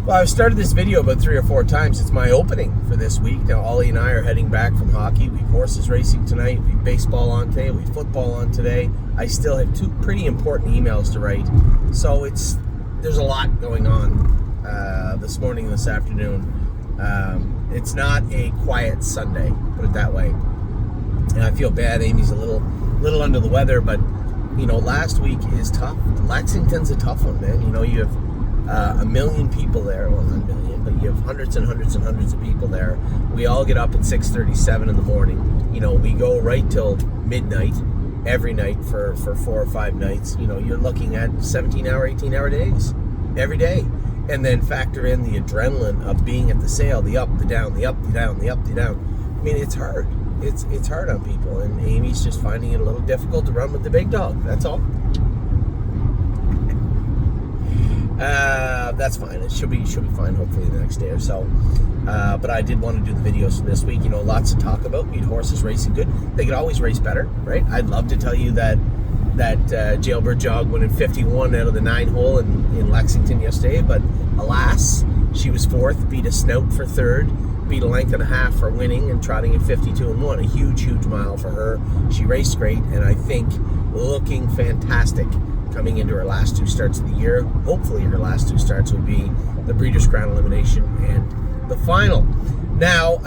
Well, I've started this video about 3 or 4 times. It's my opening for this week. Now, Ollie and I are heading back from hockey. We have horses racing tonight. We have baseball on today. We have football on today. I still have 2 pretty important emails to write. So there's a lot going on this morning and this afternoon. It's not a quiet Sunday, put it that way. And I feel bad. Amy's a little under the weather, but last week is tough. Lexington's a tough one, man. You have a million people there. Well, not a million, but you have hundreds and hundreds and hundreds of people there. We all get up at 6:37 in the morning. We go right till midnight every night for 4 or 5 nights. You're looking at 17-hour, 18-hour days every day. And then factor in the adrenaline of being at the sale, the up, the down, the up, the down, the up, the down. I mean, it's hard. It's hard on people, and Amy's just finding it a little difficult to run with the big dog. That's all. That's fine. It should be fine. Hopefully the next day or so. But I did want to do the videos from this week. Lots to talk about. We had horses racing good. They could always race better, right? I'd love to tell you that Jailbird Jog went in 51 out of the 9 hole in Lexington yesterday, but alas, she was 4th, beat a Snout for 3rd, beat a length and a half for winning, and trotting at 52-1. A huge mile for her. She raced great, and I think looking fantastic coming into her last 2 starts of the year. Hopefully her last 2 starts would be the Breeders' Crown Elimination and the final. Now,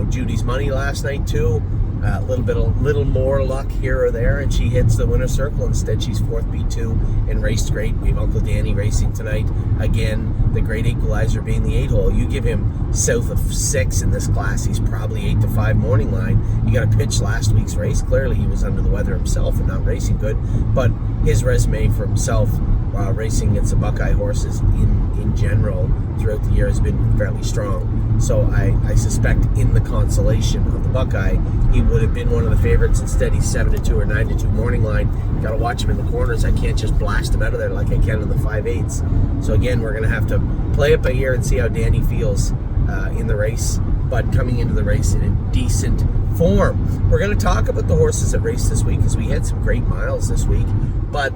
Judy's money last night too. A little more luck here or there, and she hits the winner's circle. Instead, she's 4th, B2, and raced great. We have Uncle Danny racing tonight. Again, the great equalizer being the 8 hole. You give him south of 6 in this class, he's probably 8 to 5 morning line. You got to pitch last week's race. Clearly, he was under the weather himself and not racing good. But his resume for himself, racing against the Buckeye horses in general throughout the year has been fairly strong. So I suspect in the consolation of the Buckeye, he would have been one of the favorites. Instead, he's 7-2 or 9-2 morning line. Got to watch him in the corners. I can't just blast him out of there like I can in the 5/8. So again, we're going to have to play it by ear and see how Danny feels in the race, but coming into the race in a decent form. We're going to talk about the horses that raced this week because we had some great miles this week, but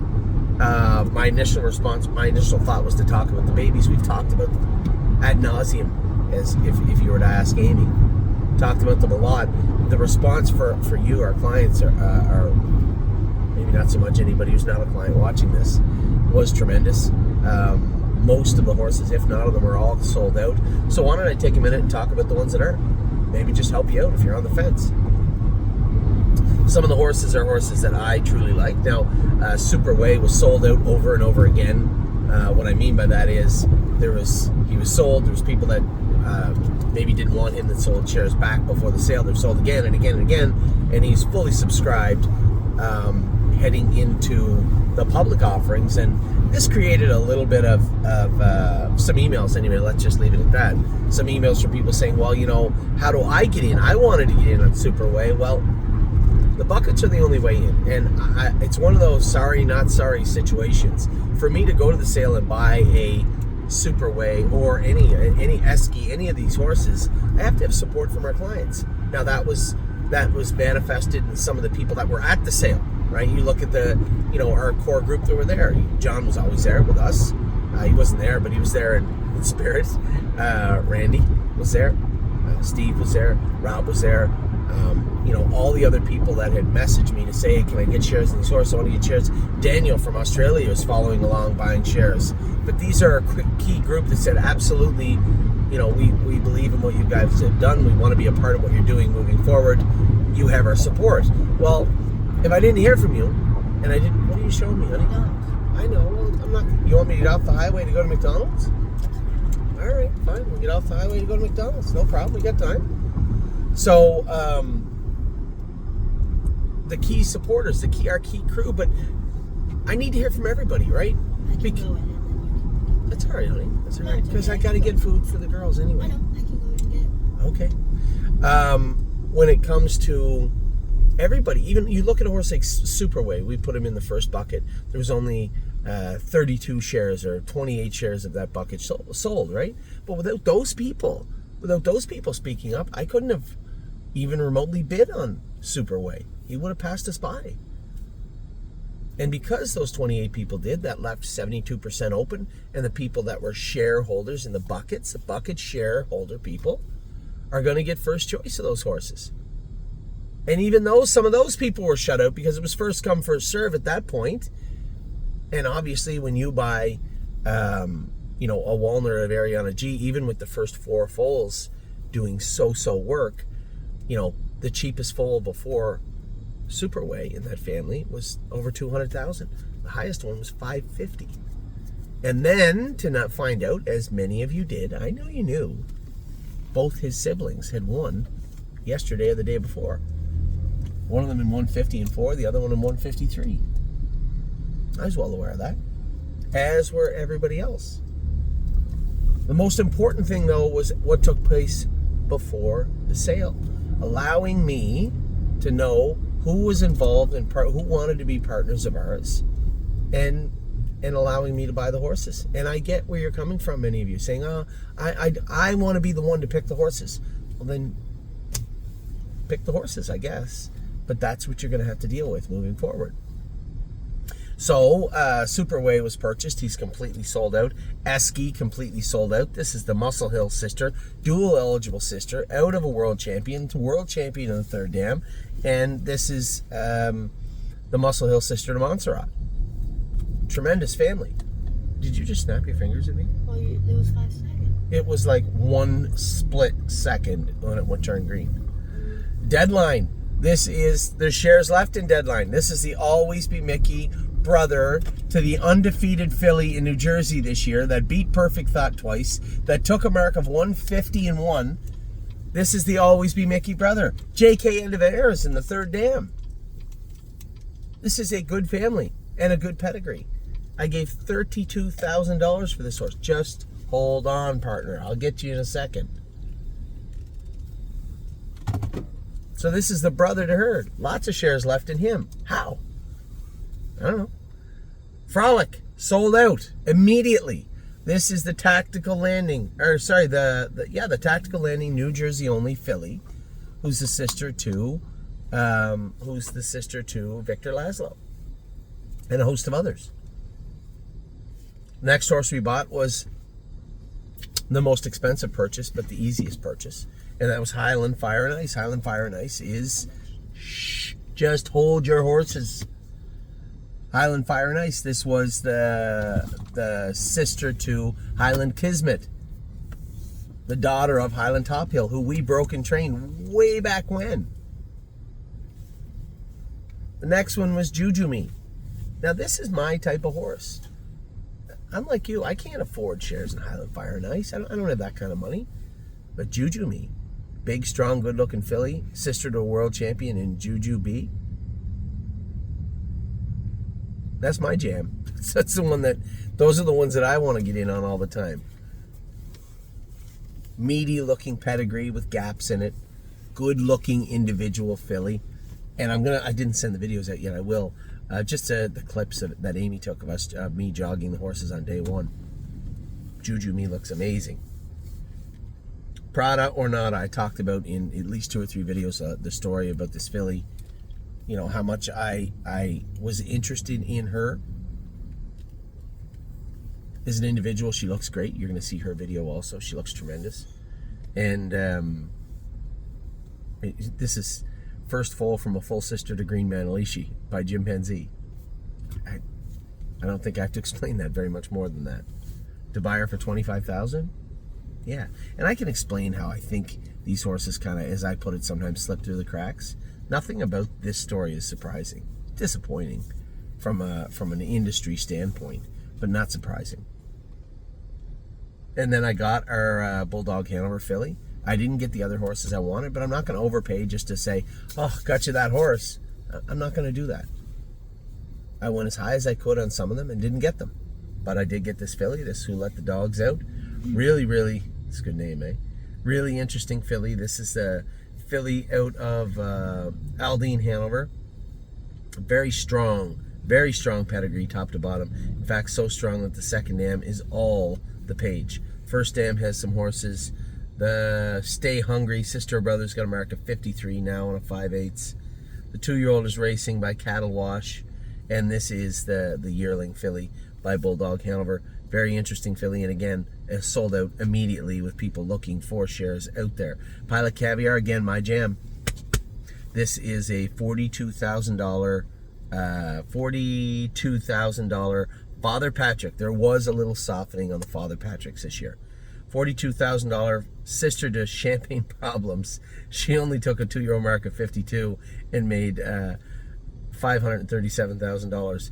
my initial thought was to talk about the babies. We've talked about them ad nauseum, as if you were to ask Amy. Talked about them a lot. The response for you, our clients, are maybe not so much anybody who's not a client watching this, was tremendous. Most of the horses, if not of them, are all sold out. So why don't I take a minute and talk about the ones that aren't? Maybe just help you out if you're on the fence. Some of the horses are horses that I truly like. Now, Super Way was sold out over and over again. What I mean by that is he was sold. There was people that maybe didn't want him that sold shares back before the sale. They're sold again and again and again, and he's fully subscribed heading into the public offerings. And this created a little bit of some emails. Anyway, let's just leave it at that. Some emails from people saying, well, how do I get in? I wanted to get in on Super Way. Well, the buckets are the only way in, and it's one of those sorry not sorry situations. For me to go to the sale and buy a Super Way or any Esky, any of these horses, I have to have support from our clients. Now that was manifested in some of the people that were at the sale, right? You look at our core group that were there. John was always there with us. He wasn't there, but he was there in spirit. Randy was there. Steve was there. Rob was there. All the other people that had messaged me to say, hey, can I get shares in these horses? I want to get shares. Daniel from Australia was following along buying shares. But these are a key group that said, absolutely, we believe in what you guys have done. We want to be a part of what you're doing moving forward. You have our support. Well, if I didn't hear from you, and I didn't, what are you showing me, honey? I know. Well, I'm not. You want me to get off the highway to go to McDonald's? All right, fine. We'll get off the highway to go to McDonald's. No problem. We got time. So, the key supporters, our key crew, but I need to hear from everybody, right? I can go in and then That's all right, honey. That's all No, right. it's Because okay. I got to get food for the girls anyway. I know. I can go in and get it. Okay. When it comes to everybody, even you look at a horse like Super Way, we put him in the first bucket. There was only 32 shares or 28 shares of that bucket sold, right? But without those people speaking up, I couldn't have even remotely bid on Super Way. He would have passed us by. And because those 28 people did, that left 72% open, and the people that were shareholders in the bucket shareholder people, are going to get first choice of those horses. And even though some of those people were shut out because it was first come, first serve at that point, and obviously when you buy, a Walner of Ariana G, even with the first 4 foals doing so work, the cheapest foal before Superway in that family was over 200,000. The highest one was 550. And then to not find out, as many of you did, I know you knew, both his siblings had won yesterday or the day before. One of them in 150 and 4, the other one in 153. I was well aware of that, as were everybody else. The most important thing, though, was what took place before the sale, allowing me to know who was involved and who wanted to be partners of ours, and allowing me to buy the horses. And I get where you're coming from, many of you, saying, I want to be the one to pick the horses. Well, then pick the horses, I guess. But that's what you're going to have to deal with moving forward. So, Superway was purchased. He's completely sold out. Esky, completely sold out. This is the Muscle Hill sister, dual eligible sister, out of a world champion to world champion in the third dam. And this is the Muscle Hill sister to Montserrat. Tremendous family. Did you just snap your fingers at me? Well, it was 5 seconds. It was like 1 split second when it would turn green. Deadline. There's shares left in Deadline. This is the Always Be Mickey brother to the undefeated filly in New Jersey this year that beat Perfect Thought twice, that took a mark of 150 and 1. This is the Always Be Mickey brother. J.K. Endeavers in the third dam. This is a good family and a good pedigree. I gave $32,000 for this horse. Just hold on, partner. I'll get you in a second. So this is the brother to her. Lots of shares left in him. How? I don't know. Frolic sold out immediately. This is the Tactical Landing, the Tactical Landing New Jersey only filly, who's the sister to Victor Laszlo, and a host of others. Next horse we bought was the most expensive purchase, but the easiest purchase, and that was Highland Fire and Ice. Highland Fire and Ice is just hold your horses. Highland Fire and Ice. This was the sister to Highland Kismet, the daughter of Highland Top Hill, who we broke and trained way back when. The next one was Juju Me. Now this is my type of horse. I'm like you. I can't afford shares in Highland Fire and Ice. I don't have that kind of money. But Juju Me, big, strong, good-looking filly, sister to a world champion in Juju B. That's my jam. Those are the ones that I want to get in on all the time. Meaty looking pedigree with gaps in it. Good looking individual filly. And I didn't send the videos out yet, I will. Just the clips that Amy took of us, me jogging the horses on day one. Juju Me looks amazing. Prada or not, I talked about in at least 2 or 3 videos the story about this filly. You know, how much I was interested in her as an individual. She looks great. You're going to see her video also. She looks tremendous. And this is first foal from a full sister to Green Manalishi by Jim Penzie. I don't think I have to explain that very much more than that. To buy her for $25,000? Yeah. And I can explain how I think these horses kind of, as I put it, sometimes slip through the cracks. Nothing about this story is surprising. Disappointing from an industry standpoint, but not surprising. And then I got our Bulldog Hanover filly. I didn't get the other horses I wanted, but I'm not going to overpay just to say, oh, got you that horse. I'm not going to do that. I went as high as I could on some of them and didn't get them. But I did get this filly, this Who Let the Dogs Out. Really, it's a good name, eh? Really interesting filly. This is a filly out of Aldine, Hanover. Very strong pedigree top to bottom. In fact, so strong that the second dam is all the page. First dam has some horses. The Stay Hungry Sister Brothers got a mark of 53 now on a 5/8. The 2-year-old is racing by Cattle Wash. and this is the yearling filly by Bulldog Hanover. Very interesting filly, and again, it sold out immediately with people looking for shares out there. Pilot Caviar, again, my jam. This is a $42,000 Father Patrick. There was a little softening on the Father Patricks this year. $42,000, sister to Champagne Problems. She only took a 2-year-old mark of 52 and made $537,000.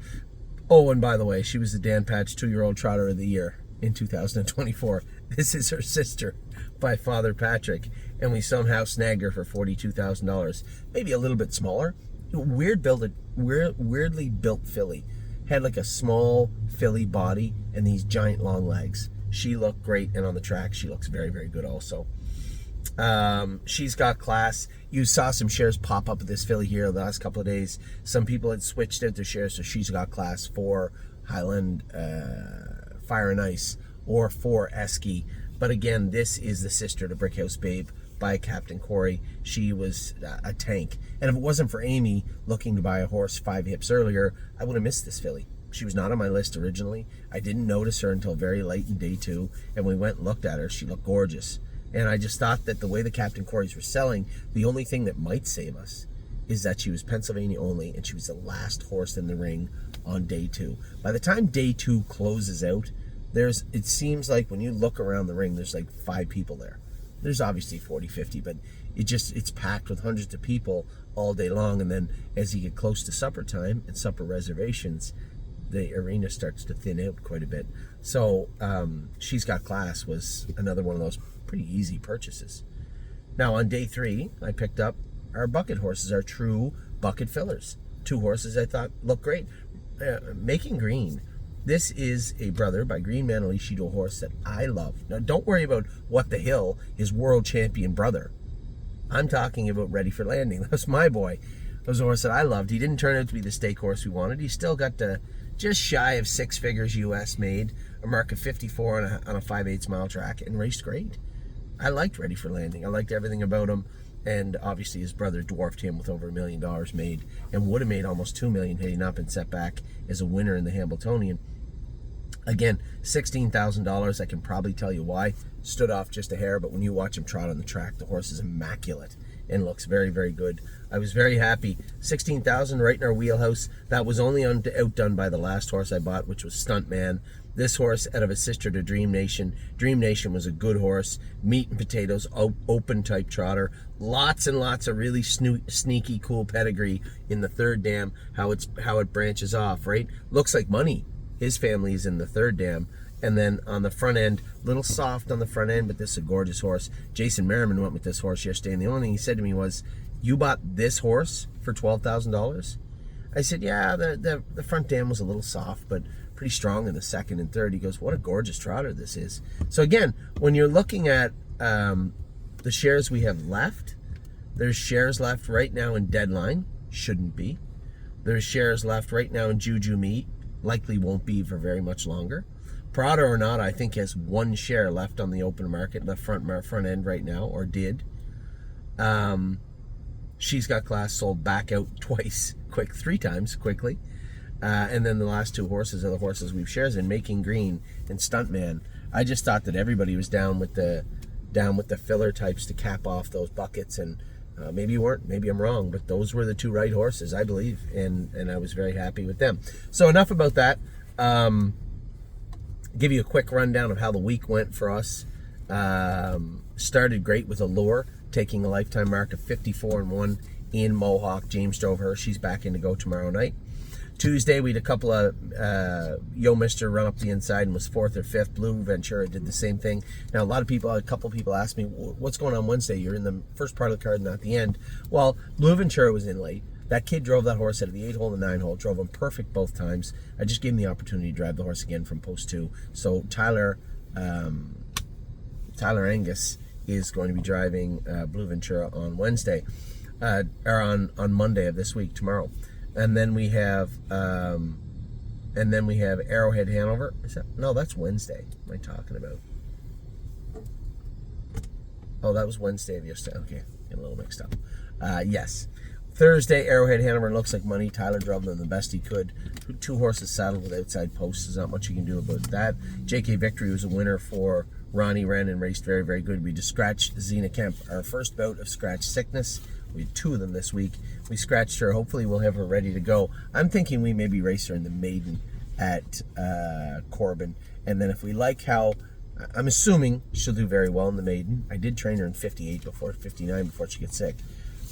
Oh, and by the way, she was the Dan Patch 2-year-old Trotter of the Year in 2024. This is her sister by Father Patrick, and we somehow snagged her for $42,000. Maybe a little bit smaller. Weirdly built filly. Had like a small filly body and these giant long legs. She looked great, and on the track, she looks very, very good also. She's got class. You saw some shares pop up of this filly here the last couple of days. Some people had switched out their shares, so she's got class for Highland Fire and Ice or for Esky. But again, this is the sister to Brickhouse Babe by Captain Corey. She was a tank. And if it wasn't for Amy looking to buy a horse 5 hips earlier, I would have missed this filly. She was not on my list originally. I didn't notice her until very late in day 2, and we went and looked at her. She looked gorgeous. And I just thought that the way the Captain Corys were selling, the only thing that might save us is that she was Pennsylvania only, and she was the last horse in the ring on day 2. By the time day 2 closes out, it seems like when you look around the ring, there's like 5 people there. There's obviously 40, 50, but it's packed with hundreds of people all day long. And then as you get close to supper time and supper reservations, the arena starts to thin out quite a bit. So She's Got Class was another one of those pretty easy purchases. Now on day 3, I picked up our bucket horses, our true bucket fillers. 2 horses I thought looked great. Making Green. This is a brother by Green Manalishi horse that I love. Now don't worry about What the Hill, his world champion brother. I'm talking about Ready for Landing. That was my boy. That was a horse that I loved. He didn't turn out to be the stake horse we wanted. He still got just shy of 6 figures US made, a mark of 54 on a 5/8 mile track, and raced great. I liked Ready for Landing. I liked everything about him, and obviously his brother dwarfed him with over $1 million made, and would have made almost $2 million had he not been set back as a winner in the Hambletonian. Again, $16,000. I can probably tell you why. Stood off just a hair, but when you watch him trot on the track, the horse is immaculate and looks very, very good. I was very happy. $16,000 right in our wheelhouse. That was only outdone by the last horse I bought, which was Stuntman. This horse out of a sister to Dream Nation. Dream Nation was a good horse. Meat and potatoes, open type trotter. Lots and lots of really sneaky, cool pedigree in the 3rd dam. How it branches off, right? Looks like money. His family is in the 3rd dam. And then on the front end, little soft on the front end, but this is a gorgeous horse. Jason Merriman went with this horse yesterday, and the only thing he said to me was, "You bought this horse for $12,000? I said, "Yeah, the front dam was a little soft, but pretty strong in the 2nd and 3rd. He goes, "What a gorgeous trotter this is." So again, when you're looking at the shares we have left, there's shares left right now in Deadline. Shouldn't be. There's shares left right now in Juju Meat. Likely won't be for very much longer. Prada or not, I think has 1 share left on the open market in the front end right now, or did. She's Got Class sold back out twice, 3 times quickly. And then the last 2 horses are the horses we've shares in, Making Green and Stuntman. I just thought that everybody was down with the filler types to cap off those buckets, and maybe you weren't, maybe I'm wrong, but those were the 2 right horses, I believe, and I was very happy with them. So enough about that. Give you a quick rundown of how the week went for us. Started great with Allure, taking a lifetime mark of 54-1 in Mohawk. James drove her. She's back in to go tomorrow night. Tuesday, we had a couple of Yo Mister run up the inside and was 4th or 5th. Blue Ventura did the same thing. Now, a couple people asked me, what's going on Wednesday? You're in the first part of the card and not the end. Well, Blue Ventura was in late. That kid drove that horse out of the 8-hole and the 9-hole, drove him perfect both times. I just gave him the opportunity to drive the horse again from post 2. So Tyler Angus is going to be driving Blue Ventura on Wednesday, or on Monday of this week, tomorrow. And then we have Arrowhead Hanover. No, that's Wednesday. What am I talking about? Oh, that was Wednesday of yesterday. Okay, get a little mixed up. Yes. Thursday, Arrowhead Hanover looks like money. Tyler drove them the best he could. 2 horses saddled with outside posts. There's not much you can do about that. JK Victory was a winner for Ronnie Wren and raced very, very good. We just scratched Zena Kemp, our first bout of scratch sickness. We had 2 of them this week. We scratched her. Hopefully we'll have her ready to go. I'm thinking we maybe race her in the maiden at Corbin. And then if we like how... I'm assuming she'll do very well in the maiden. I did train her in 58 before 59 before she gets sick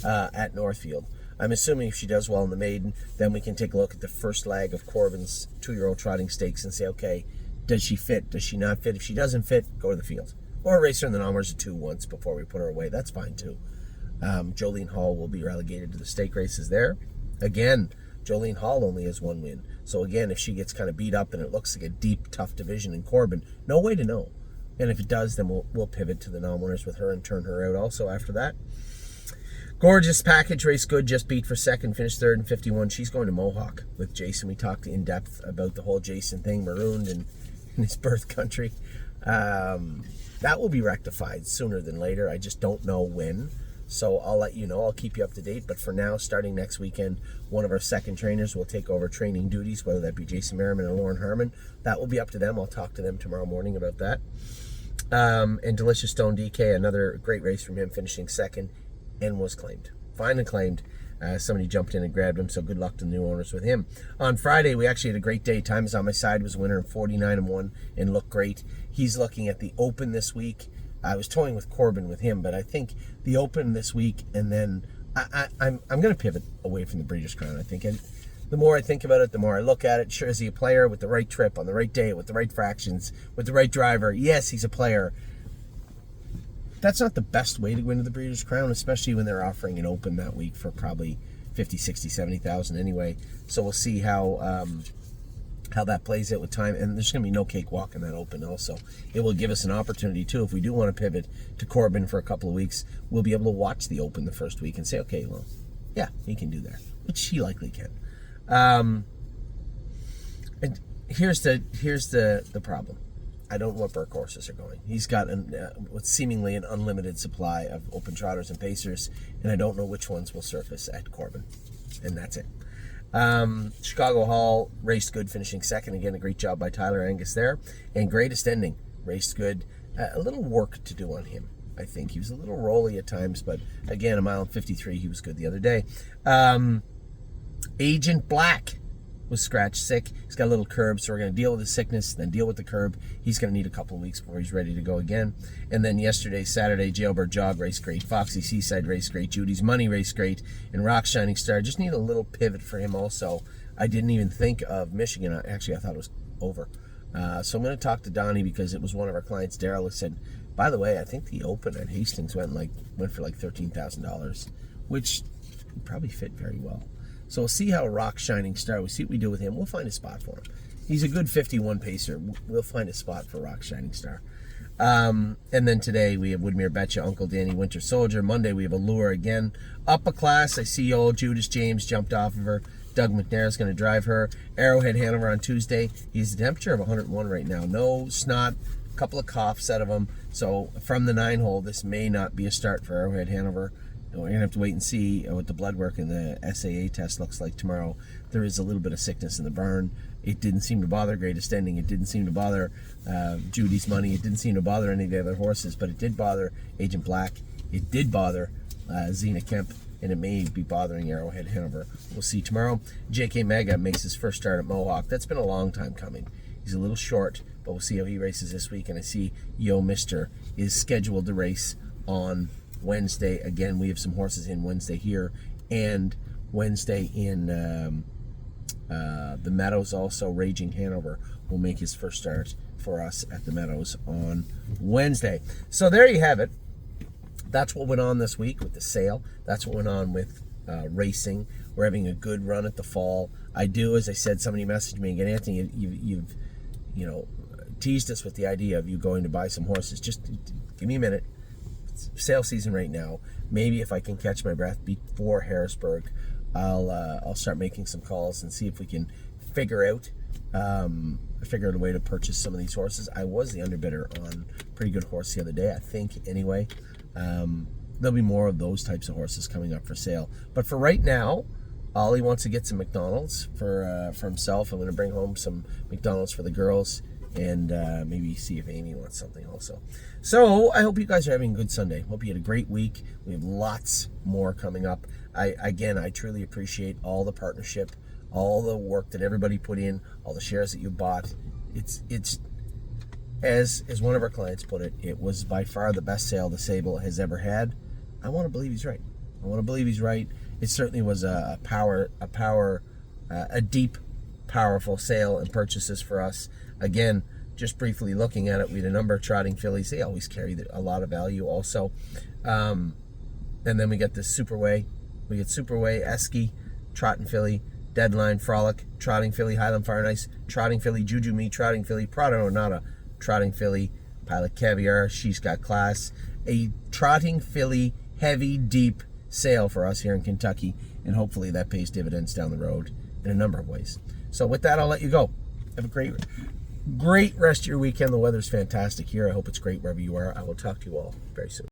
at Northfield. I'm assuming if she does well in the maiden, then we can take a look at the first leg of Corbin's 2-year-old trotting stakes and say, okay, does she fit? Does she not fit? If she doesn't fit, go to the field. Or race her in the numbers of 2 once before we put her away. That's fine too. Jolene Hall will be relegated to the stake races there. Again, Jolene Hall only has 1 win. So again, if she gets kind of beat up and it looks like a deep, tough division in Corbin, no way to know. And if it does, then we'll pivot to the non-winners with her and turn her out also after that. Gorgeous Package, race good, just beat for second, finished third in 51. She's going to Mohawk with Jason. We talked in depth about the whole Jason thing, marooned in his birth country. That will be rectified sooner than later. I just don't know when. So I'll let you know. I'll keep you up to date. But for now, starting next weekend, one of our second trainers will take over training duties, whether that be Jason Merriman or Lauren Harmon. That will be up to them. I'll talk to them tomorrow morning about that. And Delicious Stone DK, another great race from him, finishing second and was claimed. Finally claimed. Somebody jumped in and grabbed him, so good luck to the new owners with him. On Friday, we actually had a great day. Time is on my side, was winner in 49-1 and looked great. He's looking at the Open this week. I was toying with Corbin with him, but I think the Open this week, and then I'm going to pivot away from the Breeders' Crown, I think. And the more I think about it, the more I look at it. Sure, is he a player with the right trip, on the right day, with the right fractions, with the right driver? Yes, he's a player. That's not the best way to go into the Breeders' Crown, especially when they're offering an Open that week for probably 50, 60, 70,000 anyway. So we'll see how that plays out with time. And there's going to be no cakewalk in that Open also. It will give us an opportunity, too. If we do want to pivot to Corbin for a couple of weeks, we'll be able to watch the Open the first week and say, okay, well, yeah, he can do that, which he likely can. And here's the problem. I don't know what Burke horses are going. He's got what's seemingly an unlimited supply of Open trotters and pacers, and I don't know which ones will surface at Corbin. And that's it. Chicago Hall raced good, finishing second. Again, a great job by Tyler Angus there. And Greatest Ending raced good. A little work to do on him, I think. He was a little rolly at times, but again, a mile and 53, he was good the other day. Agent Black was scratched sick. He's got a little curb, so we're going to deal with the sickness, then deal with the curb. He's going to need a couple of weeks before he's ready to go again. And then yesterday, Saturday, Jailbird Jog raced great. Foxy Seaside raced great. Judy's Money raced great. And Rock Shining Star, just need a little pivot for him also. I didn't even think of Michigan. Actually, I thought it was over. So I'm going to talk to Donnie because it was one of our clients, Daryl, who said, by the way, I think the Open at Hastings went for like $13,000, which would probably fit very well. So we'll see how Rock Shining Star, we'll see what we do with him. We'll find a spot for him. He's a good 51 pacer. We'll find a spot for Rock Shining Star. And then today we have Woodmere Betcha, Uncle Danny, Winter Soldier. Monday we have Allure again. Up a class, I see old Judas James jumped off of her. Doug McNair is going to drive her. Arrowhead Hanover on Tuesday. He's a temperature of 101 right now. No snot, a couple of coughs out of him. So from the 9-hole, this may not be a start for Arrowhead Hanover. We're going to have to wait and see what the blood work and the SAA test looks like tomorrow. There is a little bit of sickness in the barn. It didn't seem to bother Greatest Ending. It didn't seem to bother Judy's Money. It didn't seem to bother any of the other horses, but it did bother Agent Black. It did bother Zena Kemp, and it may be bothering Arrowhead Hanover. We'll see tomorrow. JK Mega makes his first start at Mohawk. That's been a long time coming. He's a little short, but we'll see how he races this week. And I see Yo Mister is scheduled to race on Wednesday. Again, we have some horses in Wednesday here and Wednesday in the Meadows. Also, Raging Hanover will make his first start for us at the Meadows on Wednesday. So there you have it. That's what went on this week with the sale. That's what went on with racing. We're having a good run at the fall. I do, as I said, somebody messaged me again, Anthony, you've teased us with the idea of you going to buy some horses. Just give me a minute. Sale season right now. Maybe if I can catch my breath before Harrisburg, I'll start making some calls and see if we can figure out a way to purchase some of these horses. I was the underbidder on a pretty good horse the other day, I think. Anyway, there'll be more of those types of horses coming up for sale. But for right now, Ollie wants to get some McDonald's for himself. I'm going to bring home some McDonald's for the girls, and maybe see if Amy wants something also. So I hope you guys are having a good Sunday. Hope you had a great week. We have lots more coming up. I truly appreciate all the partnership, all the work that everybody put in, all the shares that you bought. It's as one of our clients put it, it was by far the best sale the Sable has ever had. I want to believe he's right. I want to believe he's right. It certainly was a deep, powerful sale and purchases for us. Again, just briefly looking at it, we had a number of trotting fillies. They always carry a lot of value also. And then we get this Superway. We get Superway, Esky, Trotting Filly, Deadline, Frolic, Trotting Filly, Highland Fire Nice, Trotting Filly, Juju Me, Trotting Filly, Prado Nada, Trotting Filly, Pilot Caviar, She's Got Class. A Trotting Filly heavy, deep sale for us here in Kentucky, and hopefully that pays dividends down the road in a number of ways. So with that, I'll let you go. Have a great rest of your weekend. The weather's fantastic here. I hope it's great wherever you are. I will talk to you all very soon.